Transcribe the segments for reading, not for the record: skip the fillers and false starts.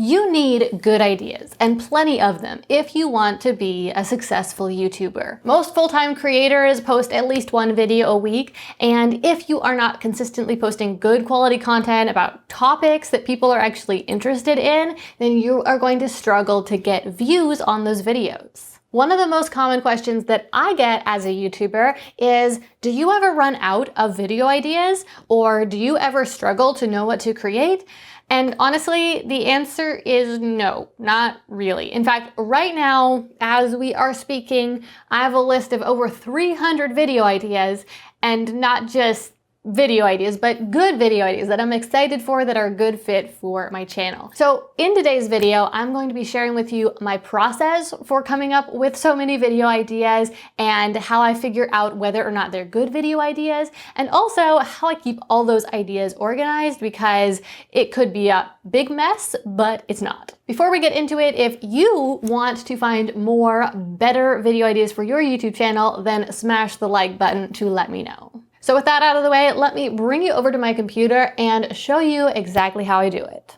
You need good ideas, and plenty of them, if you want to be a successful YouTuber. Most full-time creators post at least one video a week, and if you are not consistently posting good quality content about topics that people are actually interested in, then you are going to struggle to get views on those videos. One of the most common questions that I get as a YouTuber is, do you ever run out of video ideas? Or do you ever struggle to know what to create? And honestly, the answer is no, not really. In fact, right now, as we are speaking, I have a list of over 300 video ideas, and not just video ideas, but good video ideas that I'm excited for, that are a good fit for my channel. So in today's video, I'm going to be sharing with you my process for coming up with so many video ideas and how I figure out whether or not they're good video ideas, and also how I keep all those ideas organized, because it could be a big mess, but it's not. Before we get into it, if you want to find more better video ideas for your YouTube channel, then smash the like button to let me know. So with that out of the way, let me bring you over to my computer and show you exactly how I do it.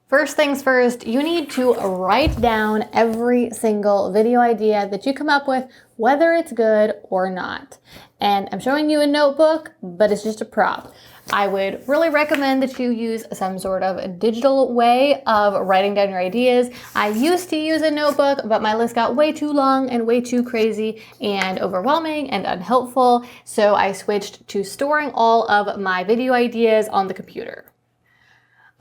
First things first, you need to write down every single video idea that you come up with, whether it's good or not. And I'm showing you a notebook, but it's just a prop. I would really recommend that you use some sort of digital way of writing down your ideas. I used to use a notebook, but my list got way too long and way too crazy and overwhelming and unhelpful, so I switched to storing all of my video ideas on the computer.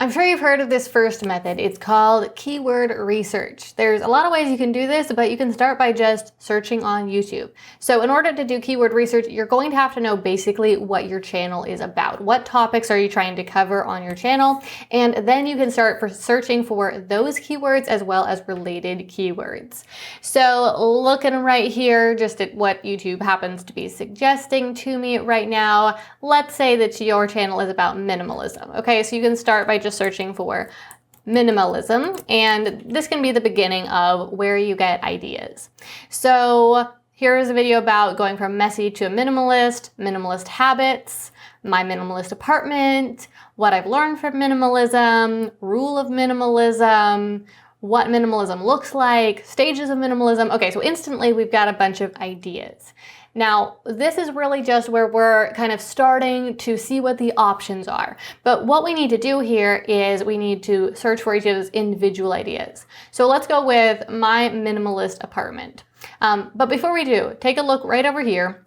I'm sure you've heard of this first method. It's called keyword research. There's a lot of ways you can do this, but you can start by just searching on YouTube. So in order to do keyword research, you're going to have to know basically what your channel is about. What topics are you trying to cover on your channel? And then you can start searching for those keywords as well as related keywords. So looking right here, just at what YouTube happens to be suggesting to me right now, let's say that your channel is about minimalism. Okay, so you can start by just searching for minimalism, and this can be the beginning of where you get ideas. So here's a video about going from messy to a minimalist habits, my minimalist apartment, what I've learned from minimalism, rule of minimalism, what minimalism looks like, stages of minimalism. Okay, so instantly we've got a bunch of ideas. Now, this is really just where we're kind of starting to see what the options are. But what we need to do here is we need to search for each of those individual ideas. So let's go with my minimalist apartment. But before we do, take a look right over here.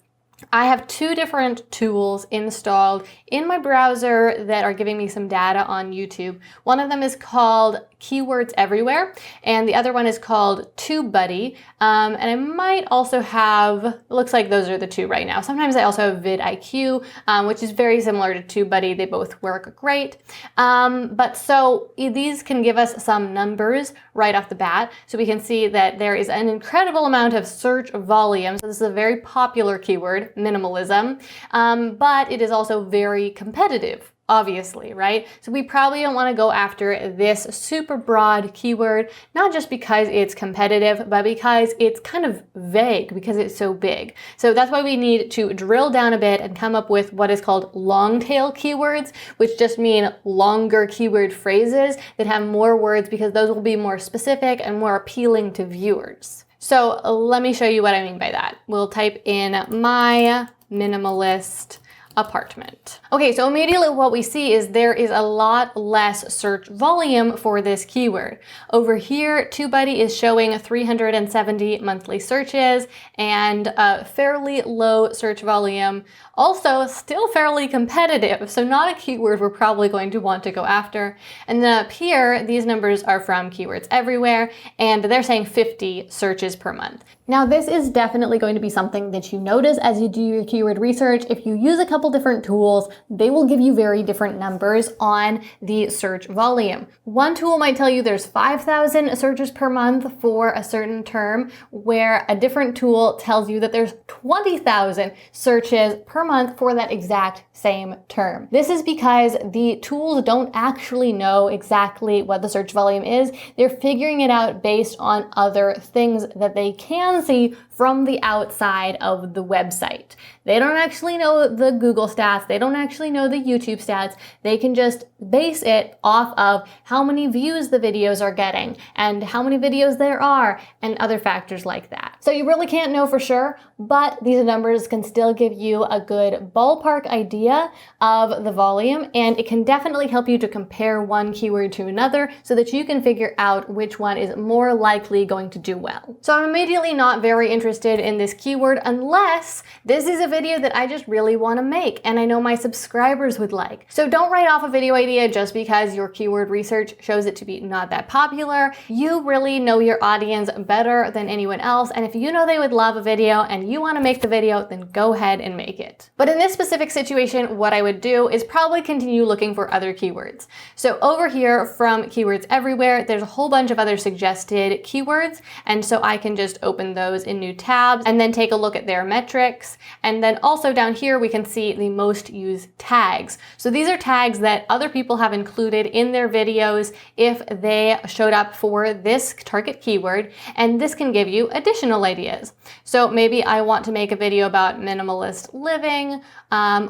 I have two different tools installed in my browser that are giving me some data on YouTube. One of them is called Keywords Everywhere, and the other one is called TubeBuddy. And I might also have, it looks like those are the two right now. Sometimes I also have vidIQ, which is very similar to TubeBuddy. They both work great. But so these can give us some numbers right off the bat. So we can see that there is an incredible amount of search volume. So this is a very popular keyword, minimalism, but it is also very competitive. Obviously, right? So we probably don't want to go after this super broad keyword, not just because it's competitive, but because it's kind of vague because it's so big. So that's why we need to drill down a bit and come up with what is called long tail keywords, which just mean longer keyword phrases that have more words, because those will be more specific and more appealing to viewers. So let me show you what I mean by that. We'll type in my minimalist apartment. Okay, so immediately what we see is there is a lot less search volume for this keyword. Over here, TubeBuddy is showing 370 monthly searches and a fairly low search volume. Also, still fairly competitive, so not a keyword we're probably going to want to go after. And then up here, these numbers are from Keywords Everywhere, and they're saying 50 searches per month. Now, this is definitely going to be something that you notice as you do your keyword research. If you use a couple different tools, they will give you very different numbers on the search volume. One tool might tell you there's 5,000 searches per month for a certain term, where a different tool tells you that there's 20,000 searches per month for that exact same term. This is because the tools don't actually know exactly what the search volume is. They're figuring it out based on other things that they can see from the outside of the website. They don't actually know the Google Google stats. They don't actually know the YouTube stats. They can just base it off of how many views the videos are getting and how many videos there are and other factors like that. So you really can't know for sure, but these numbers can still give you a good ballpark idea of the volume, and it can definitely help you to compare one keyword to another so that you can figure out which one is more likely going to do well. So I'm immediately not very interested in this keyword unless this is a video that I just really want to make and I know my subscribers would like. So don't write off a video idea just because your keyword research shows it to be not that popular. You really know your audience better than anyone else, and if you know they would love a video and you want to make the video, then go ahead and make it. But in this specific situation, what I would do is probably continue looking for other keywords. So over here from Keywords Everywhere, there's a whole bunch of other suggested keywords, and so I can just open those in new tabs and then take a look at their metrics. And then also down here we can see the most used tags. So these are tags that other people have included in their videos if they showed up for this target keyword, and this can give you additional ideas. So maybe I want to make a video about minimalist living,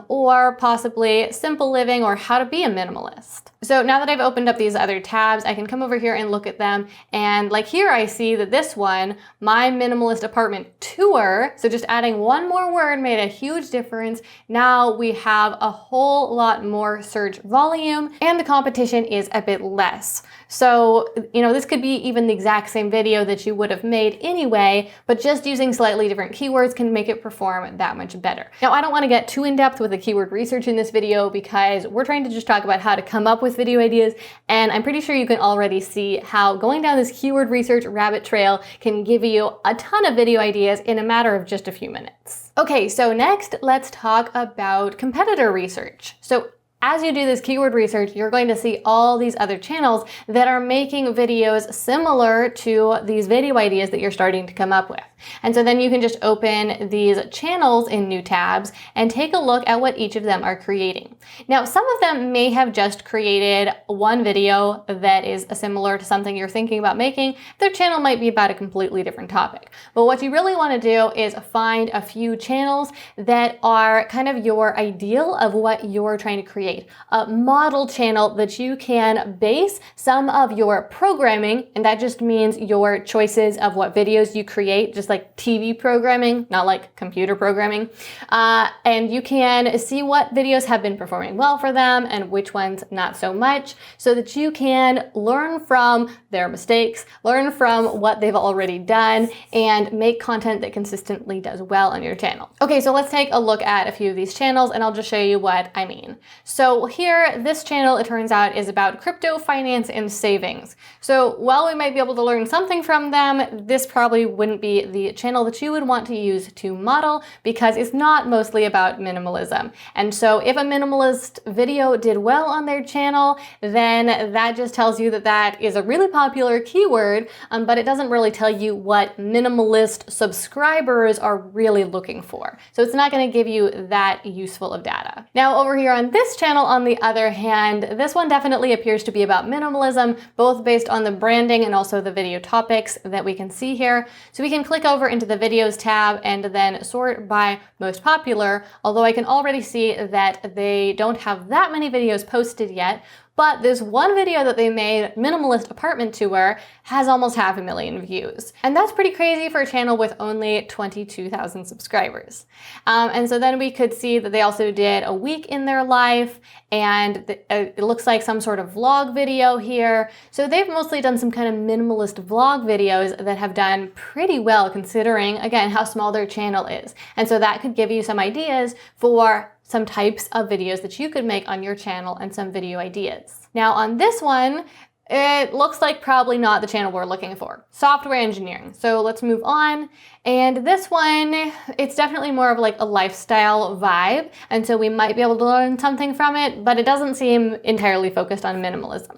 or possibly simple living, or how to be a minimalist. So now that I've opened up these other tabs, I can come over here and look at them. And like here, I see that this one, my minimalist apartment tour, so just adding one more word made a huge difference. Now we have a whole lot more search volume and the competition is a bit less. So, this could be even the exact same video that you would have made anyway, but just using slightly different keywords can make it perform that much better. Now, I don't want to get too in-depth with the keyword research in this video because we're trying to just talk about how to come up with video ideas, and I'm pretty sure you can already see how going down this keyword research rabbit trail can give you a ton of video ideas in a matter of just a few minutes. Okay, so next let's talk about competitor research. So as you do this keyword research, you're going to see all these other channels that are making videos similar to these video ideas that you're starting to come up with. And so then you can just open these channels in new tabs and take a look at what each of them are creating. Now, some of them may have just created one video that is similar to something you're thinking about making. Their channel might be about a completely different topic. But what you really want to do is find a few channels that are kind of your ideal of what you're trying to create. A model channel that you can base some of your programming, and that just means your choices of what videos you create, just like TV programming, not like computer programming. And you can see what videos have been performing well for them and which ones not so much, so that you can learn from their mistakes, learn from what they've already done, and make content that consistently does well on your channel. Okay, so let's take a look at a few of these channels and I'll just show you what I mean. So here, this channel, it turns out, is about crypto, finance, and savings. So while we might be able to learn something from them, this probably wouldn't be the channel that you would want to use to model because it's not mostly about minimalism. And so if a minimalist video did well on their channel, then that just tells you that that is a really popular keyword, but it doesn't really tell you what minimalist subscribers are really looking for. So it's not going to give you that useful of data. Now over here on this channel, on the other hand, this one definitely appears to be about minimalism, both based on the branding and also the video topics that we can see here. So we can click over into the videos tab and then sort by most popular, although I can already see that they don't have that many videos posted yet. But this one video that they made, Minimalist Apartment Tour, has almost 500,000 views. And that's pretty crazy for a channel with only 22,000 subscribers. And so then we could see that they also did a week in their life, and it looks like some sort of vlog video here. So they've mostly done some kind of minimalist vlog videos that have done pretty well considering, again, how small their channel is. And so that could give you some ideas for some types of videos that you could make on your channel and some video ideas. Now on this one, it looks like probably not the channel we're looking for. Software engineering. So let's move on. And this one, it's definitely more of like a lifestyle vibe. And so we might be able to learn something from it, but it doesn't seem entirely focused on minimalism.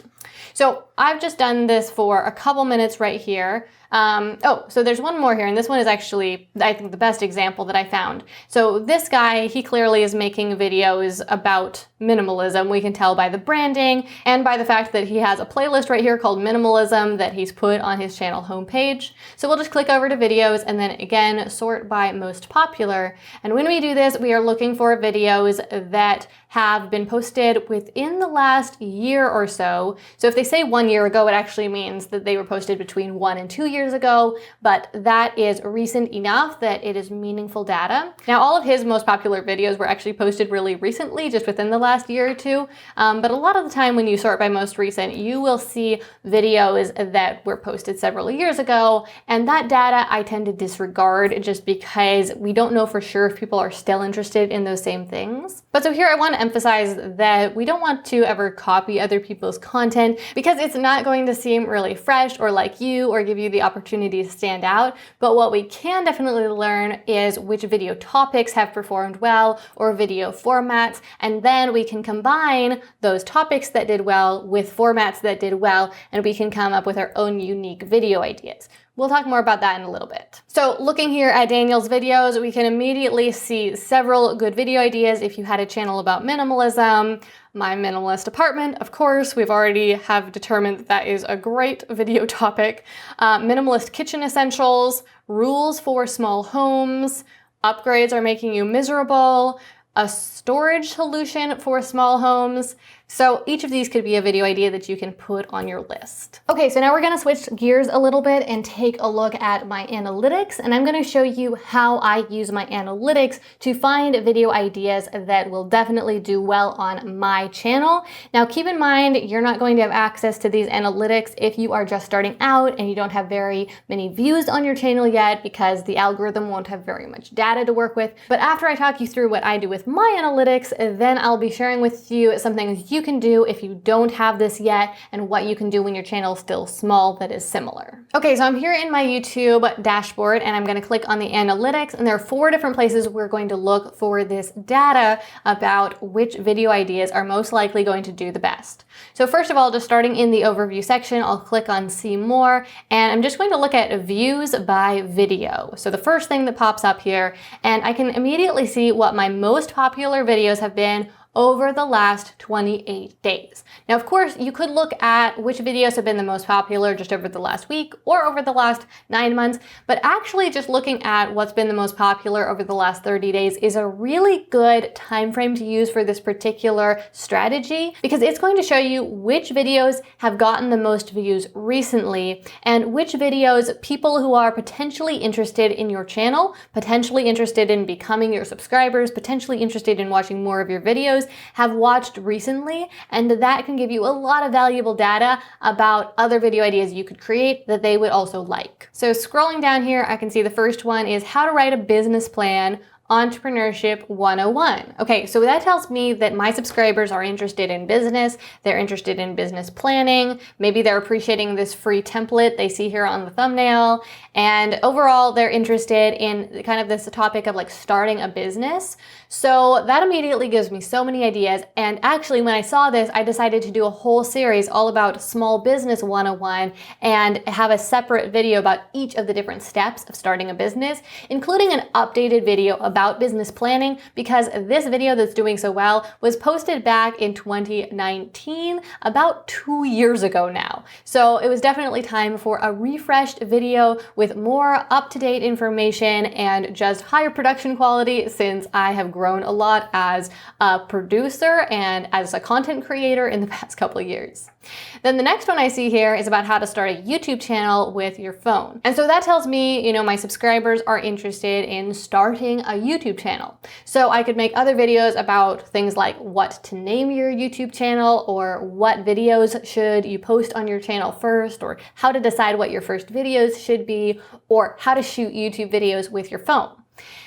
So I've just done this for a couple minutes right here. So there's one more here, and this one is actually, I think, the best example that I found. So this guy, he clearly is making videos about minimalism. We can tell by the branding and by the fact that he has a playlist right here called Minimalism that he's put on his channel homepage. So we'll just click over to videos and then again, sort by most popular. And when we do this, we are looking for videos that have been posted within the last year or so. So if they say 1 year ago, it actually means that they were posted between 1 and 2 years ago, but that is recent enough that it is meaningful data. Now, all of his most popular videos were actually posted really recently, just within the last year or two. But a lot of the time when you sort by most recent, you will see videos that were posted several years ago. And that data I tend to disregard just because we don't know for sure if people are still interested in those same things. But so here I want to emphasize that we don't want to ever copy other people's content because it's not going to seem really fresh or like you or give you the opportunity to stand out. But what we can definitely learn is which video topics have performed well or video formats, and then we can combine those topics that did well with formats that did well, and we can come up with our own unique video ideas. We'll talk more about that in a little bit. So looking here at Daniel's videos, we can immediately see several good video ideas if you had a channel about minimalism. My minimalist apartment, of course, we've already have determined that that is a great video topic. Minimalist kitchen essentials, rules for small homes, upgrades are making you miserable, a storage solution for small homes. So each of these could be a video idea that you can put on your list. Okay, so now we're gonna switch gears a little bit and take a look at my analytics, and I'm gonna show you how I use my analytics to find video ideas that will definitely do well on my channel. Now keep in mind, you're not going to have access to these analytics if you are just starting out and you don't have very many views on your channel yet, because the algorithm won't have very much data to work with. But after I talk you through what I do with my analytics, then I'll be sharing with you some things you can do if you don't have this yet, and what you can do when your channel is still small that is similar. Okay, so I'm here in my YouTube dashboard and I'm going to click on the analytics, and there are 4 different places we're going to look for this data about which video ideas are most likely going to do the best. So first of all, just starting in the overview section, I'll click on see more, and I'm just going to look at views by video. So the first thing that pops up here, and I can immediately see what my most popular videos have been over the last 28 days. Now, of course, you could look at which videos have been the most popular just over the last week or over the last 9 months, but actually just looking at what's been the most popular over the last 30 days is a really good time frame to use for this particular strategy, because it's going to show you which videos have gotten the most views recently and which videos people who are potentially interested in your channel, potentially interested in becoming your subscribers, potentially interested in watching more of your videos, have watched recently, and that can give you a lot of valuable data about other video ideas you could create that they would also like. So scrolling down here, I can see the first one is how to write a business plan, Entrepreneurship 101. Okay, so that tells me that my subscribers are interested in business, they're interested in business planning, maybe they're appreciating this free template they see here on the thumbnail, and overall they're interested in kind of this topic of like starting a business. So that immediately gives me so many ideas, and actually when I saw this, I decided to do a whole series all about Small Business 101 and have a separate video about each of the different steps of starting a business, including an updated video about business planning, because this video that's doing so well was posted back in 2019, about 2 years ago now. So it was definitely time for a refreshed video with more up-to-date information and just higher production quality, since I have grown a lot as a producer and as a content creator in the past couple of years. Then the next one I see here is about how to start a YouTube channel with your phone. And so that tells me, my subscribers are interested in starting a YouTube channel. So I could make other videos about things like what to name your YouTube channel, or what videos should you post on your channel first, or how to decide what your first videos should be, or how to shoot YouTube videos with your phone.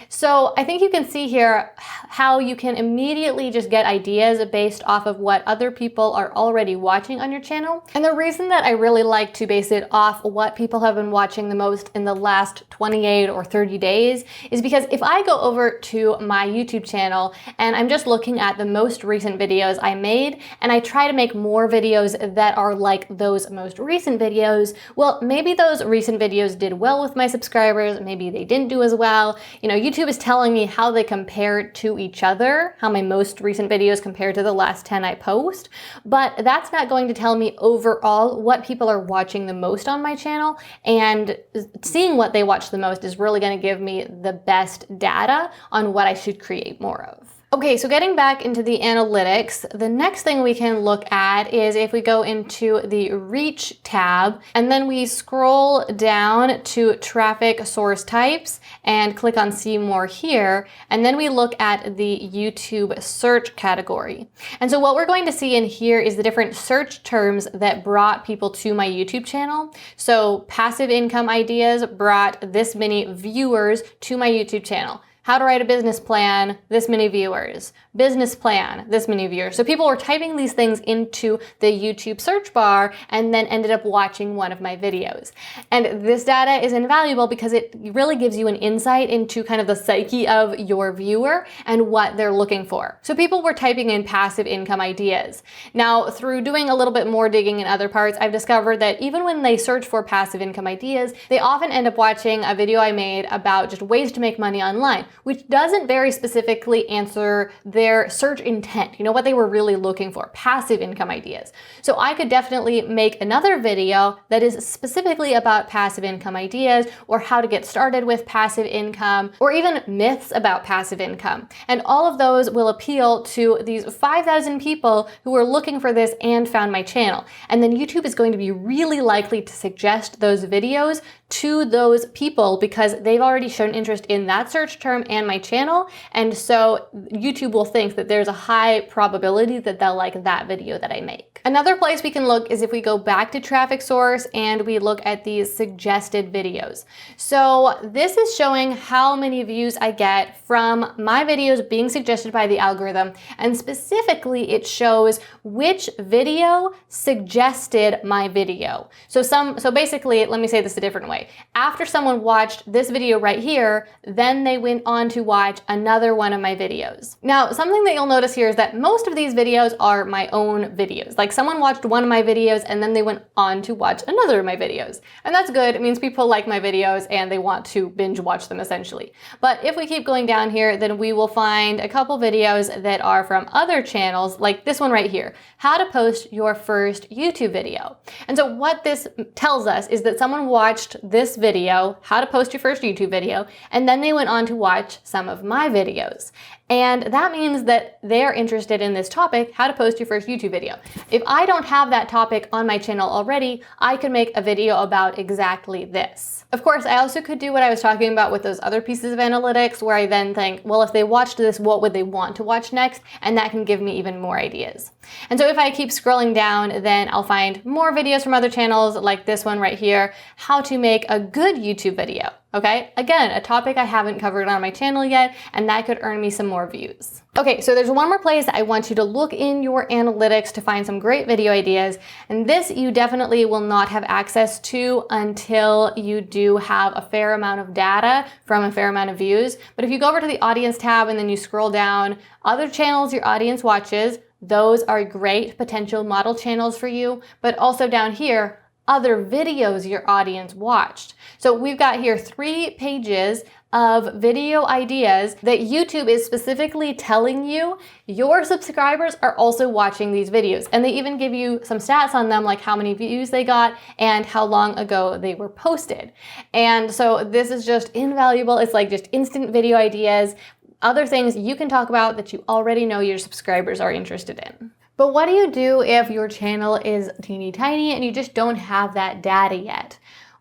So I think you can see here how you can immediately just get ideas based off of what other people are already watching on your channel. And the reason that I really like to base it off what people have been watching the most in the last 28 or 30 days is because if I go over to my YouTube channel and I'm just looking at the most recent videos I made and I try to make more videos that are like those most recent videos, well, maybe those recent videos did well with my subscribers, maybe they didn't do as well. You know, YouTube is telling me how they compare to each other, how my most recent videos compare to the last 10 I post, but that's not going to tell me overall what people are watching the most on my channel, and seeing what they watch the most is really going to give me the best data on what I should create more of. Okay, so getting back into the analytics, the next thing we can look at is if we go into the Reach tab and then we scroll down to traffic source types and click on See More here, and then we look at the YouTube search category. And so what we're going to see in here is the different search terms that brought people to my YouTube channel. So passive income ideas brought this many viewers to my YouTube channel. How to write a business plan, this many viewers. Business plan, this many viewers. So people were typing these things into the YouTube search bar and then ended up watching one of my videos. And this data is invaluable because it really gives you an insight into kind of the psyche of your viewer and what they're looking for. So people were typing in passive income ideas. Now, through doing a little bit more digging in other parts, I've discovered that even when they search for passive income ideas, they often end up watching a video I made about just ways to make money online, which doesn't very specifically answer their search intent, you know, what they were really looking for, passive income ideas. So I could definitely make another video that is specifically about passive income ideas, or how to get started with passive income, or even myths about passive income. And all of those will appeal to these 5,000 people who were looking for this and found my channel. And then YouTube is going to be really likely to suggest those videos to those people because they've already shown interest in that search term and my channel. And so YouTube will think that there's a high probability that they'll like that video that I make. Another place we can look is if we go back to traffic source and we look at these suggested videos. So this is showing how many views I get from my videos being suggested by the algorithm. And specifically, it shows which video suggested my video. So basically, let me say this a different way. After someone watched this video right here, then they went on to watch another one of my videos. Now, something that you'll notice here is that most of these videos are my own videos. Like someone watched one of my videos and then they went on to watch another of my videos. And that's good. It means people like my videos and they want to binge watch them essentially. But if we keep going down here, then we will find a couple videos that are from other channels, like this one right here, how to post your first YouTube video. And so what this tells us is that someone watched this video, how to post your first YouTube video, and then they went on to watch some of my videos. And that means that they're interested in this topic, how to post your first YouTube video. If I don't have that topic on my channel already, I could make a video about exactly this. Of course, I also could do what I was talking about with those other pieces of analytics, where I then think, well, if they watched this, what would they want to watch next? And that can give me even more ideas. And so if I keep scrolling down, then I'll find more videos from other channels like this one right here, how to make a good YouTube video. Okay, again, a topic I haven't covered on my channel yet, and that could earn me some more views. Okay, so there's one more place I want you to look in your analytics to find some great video ideas, and this you definitely will not have access to until you do have a fair amount of data from a fair amount of views. But if you go over to the audience tab and then you scroll down, other channels your audience watches, those are great potential model channels for you, but also down here, other videos your audience watched. So we've got here 3 pages of video ideas that YouTube is specifically telling you your subscribers are also watching these videos. And they even give you some stats on them, like how many views they got and how long ago they were posted. And so this is just invaluable. It's like just instant video ideas, other things you can talk about that you already know your subscribers are interested in. But what do you do if your channel is teeny tiny and you just don't have that data yet?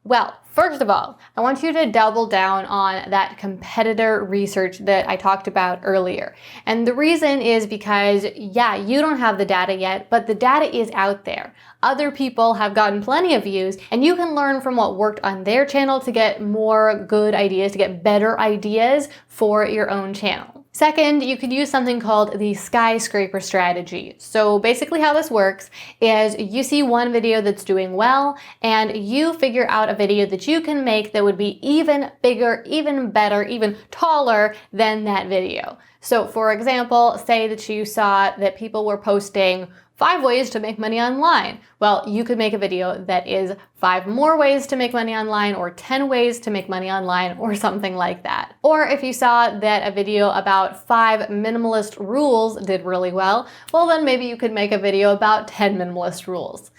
Well, first of all, I want you to double down on that competitor research that I talked about earlier. And the reason is because, yeah, you don't have the data yet, but the data is out there. Other people have gotten plenty of views, and you can learn from what worked on their channel to get more good ideas, to get better ideas for your own channel. Second, you could use something called the skyscraper strategy. So basically how this works is you see one video that's doing well, and you figure out a video that you can make that would be even bigger, even better, even taller than that video. So for example, say that you saw that people were posting 5 ways to make money online. Well, you could make a video that is 5 more ways to make money online, or 10 ways to make money online, or something like that. Or if you saw that a video about 5 minimalist rules did really well, well then maybe you could make a video about 10 minimalist rules.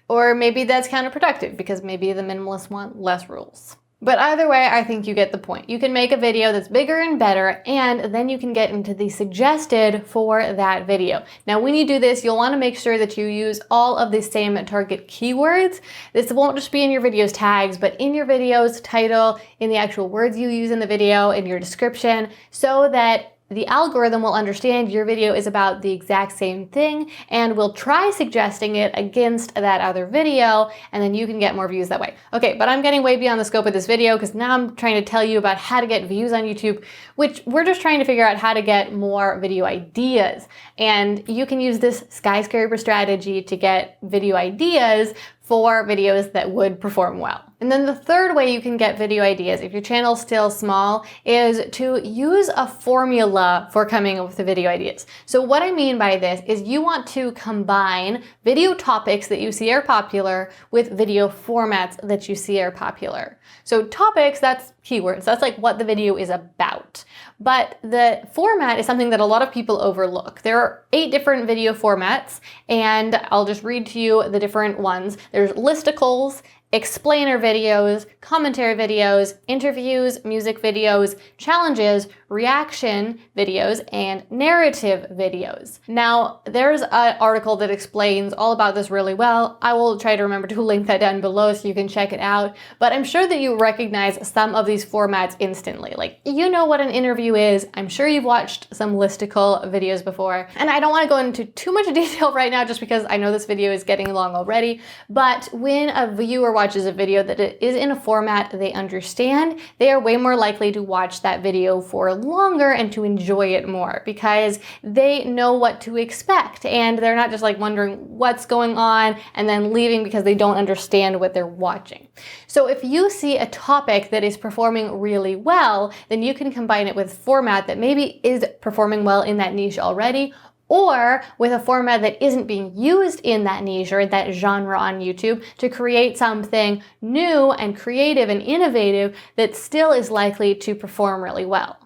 Or maybe that's counterproductive because maybe the minimalists want less rules. But either way, I think you get the point. You can make a video that's bigger and better, and then you can get into the suggested for that video. Now, when you do this, you'll want to make sure that you use all of the same target keywords. This won't just be in your video's tags, but in your video's title, in the actual words you use in the video, in your description, so that the algorithm will understand your video is about the exact same thing and will try suggesting it against that other video, and then you can get more views that way. Okay, but I'm getting way beyond the scope of this video because now I'm trying to tell you about how to get views on YouTube, which we're just trying to figure out how to get more video ideas. And you can use this skyscraper strategy to get video ideas for videos that would perform well. And then the third way you can get video ideas, if your channel's still small, is to use a formula for coming up with the video ideas. So what I mean by this is you want to combine video topics that you see are popular with video formats that you see are popular. So topics, that's keywords. That's like what the video is about. But the format is something that a lot of people overlook. There are 8 different video formats, and I'll just read to you the different ones. There's listicles, explainer videos, commentary videos, interviews, music videos, challenges, reaction videos, and narrative videos. Now, there's an article that explains all about this really well. I will try to remember to link that down below so you can check it out, but I'm sure that you recognize some of these formats instantly. Like, you know what an interview is. I'm sure you've watched some listicle videos before, and I don't want to go into too much detail right now just because I know this video is getting long already, but when a viewer watches a video that is in a format they understand, they are way more likely to watch that video for longer and to enjoy it more because they know what to expect, and they're not just like wondering what's going on and then leaving because they don't understand what they're watching. So if you see a topic that is performing really well, then you can combine it with format that maybe is performing well in that niche already, or with a format that isn't being used in that niche or that genre on YouTube to create something new and creative and innovative that still is likely to perform really well.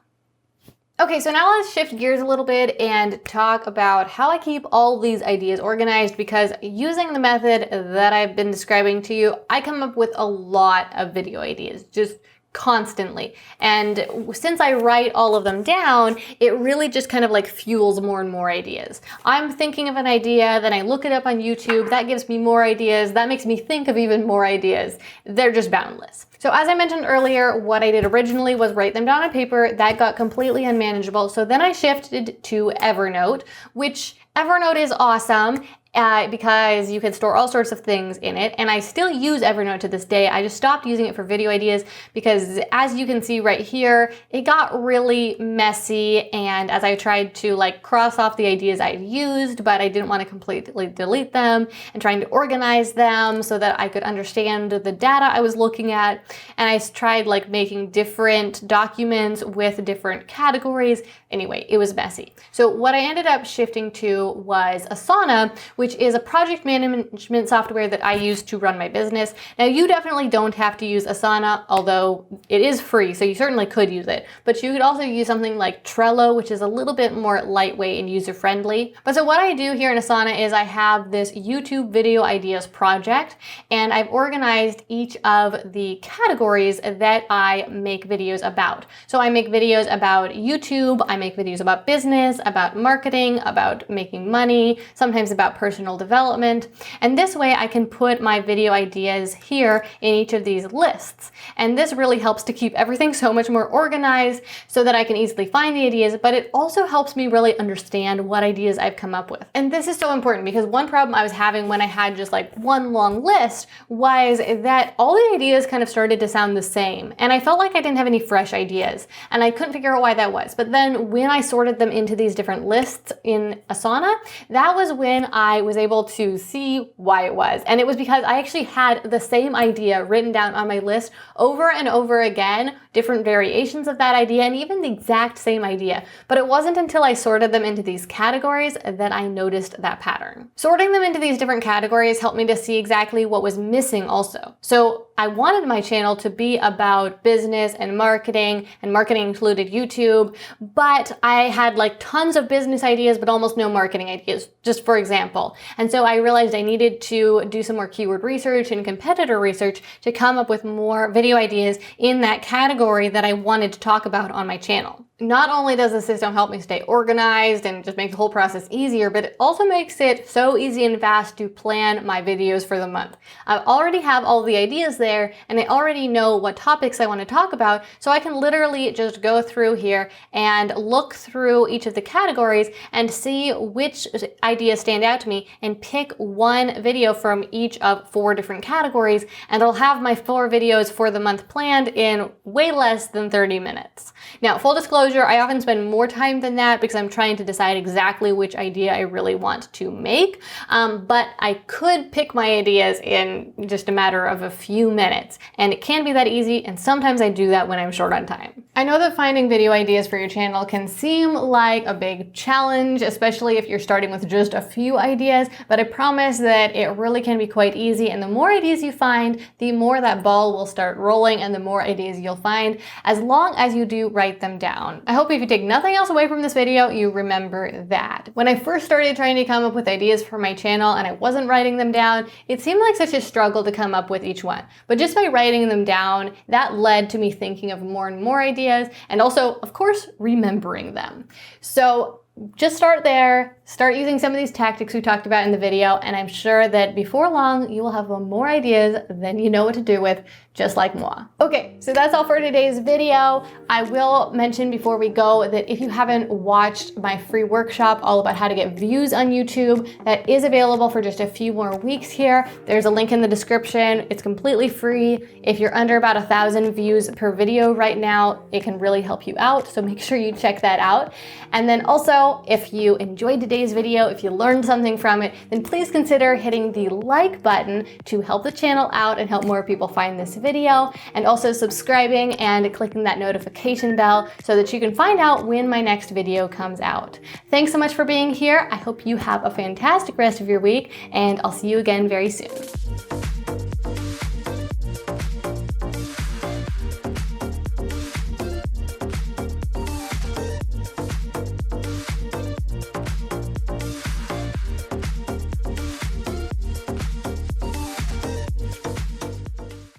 Okay, so now let's shift gears a little bit and talk about how I keep all these ideas organized, because using the method that I've been describing to you, I come up with a lot of video ideas, just constantly. And since I write all of them down, it really just kind of like fuels more and more ideas. I'm thinking of an idea, then I look it up on YouTube, that gives me more ideas, that makes me think of even more ideas. They're just boundless. So as I mentioned earlier, what I did originally was write them down on paper. That got completely unmanageable. So then I shifted to Evernote, which Evernote is awesome. Because you can store all sorts of things in it, and I still use Evernote to this day. I just stopped using it for video ideas because, as you can see right here, it got really messy, and as I tried to like cross off the ideas I'd used, but I didn't want to completely delete them, and trying to organize them so that I could understand the data I was looking at, and I tried like making different documents with different categories. Anyway, it was messy. So what I ended up shifting to was Asana, which is a project management software that I use to run my business. Now, you definitely don't have to use Asana, although it is free, so you certainly could use it. But you could also use something like Trello, which is a little bit more lightweight and user-friendly. But so what I do here in Asana is I have this YouTube video ideas project, and I've organized each of the categories that I make videos about. So I make videos about YouTube, I make videos about business, about marketing, about making money, sometimes about personal personal development. And this way I can put my video ideas here in each of these lists. And this really helps to keep everything so much more organized so that I can easily find the ideas, but it also helps me really understand what ideas I've come up with. And this is so important because one problem I was having when I had just like one long list was that all the ideas kind of started to sound the same. And I felt like I didn't have any fresh ideas and I couldn't figure out why that was. But then when I sorted them into these different lists in Asana, that was when I was able to see why it was. And it was because I actually had the same idea written down on my list over and over again, different variations of that idea and even the exact same idea. But it wasn't until I sorted them into these categories that I noticed that pattern. Sorting them into these different categories helped me to see exactly what was missing also. So I wanted my channel to be about business and marketing included YouTube, but I had like tons of business ideas, but almost no marketing ideas, just for example. And so I realized I needed to do some more keyword research and competitor research to come up with more video ideas in that category that I wanted to talk about on my channel. Not only does the system help me stay organized and just make the whole process easier, but it also makes it so easy and fast to plan my videos for the month. I already have all the ideas there and I already know what topics I want to talk about, so I can literally just go through here and look through each of the categories and see which ideas stand out to me and pick one video from each of 4 different categories, and I'll have my 4 videos for the month planned in way less than 30 minutes. Now, full disclosure, I often spend more time than that because I'm trying to decide exactly which idea I really want to make, but I could pick my ideas in just a matter of a few minutes, and it can be that easy, and sometimes I do that when I'm short on time. I know that finding video ideas for your channel can seem like a big challenge, especially if you're starting with just a few ideas, but I promise that it really can be quite easy, and the more ideas you find, the more that ball will start rolling and the more ideas you'll find, as long as you do write them down. I hope if you take nothing else away from this video, you remember that. When I first started trying to come up with ideas for my channel and I wasn't writing them down, it seemed like such a struggle to come up with each one. But just by writing them down, that led to me thinking of more and more ideas and also, of course, remembering them. So just start there, start using some of these tactics we talked about in the video, and I'm sure that before long, you will have more ideas than you know what to do with, just like moi. Okay, so that's all for today's video. I will mention before we go that if you haven't watched my free workshop all about how to get views on YouTube, that is available for just a few more weeks here. There's a link in the description. It's completely free. If you're under about 1,000 views per video right now, it can really help you out, so make sure you check that out. And then also, if you enjoyed today's video, if you learned something from it, then please consider hitting the like button to help the channel out and help more people find this video, and also subscribing and clicking that notification bell so that you can find out when my next video comes out. Thanks so much for being here. I hope you have a fantastic rest of your week, and I'll see you again very soon.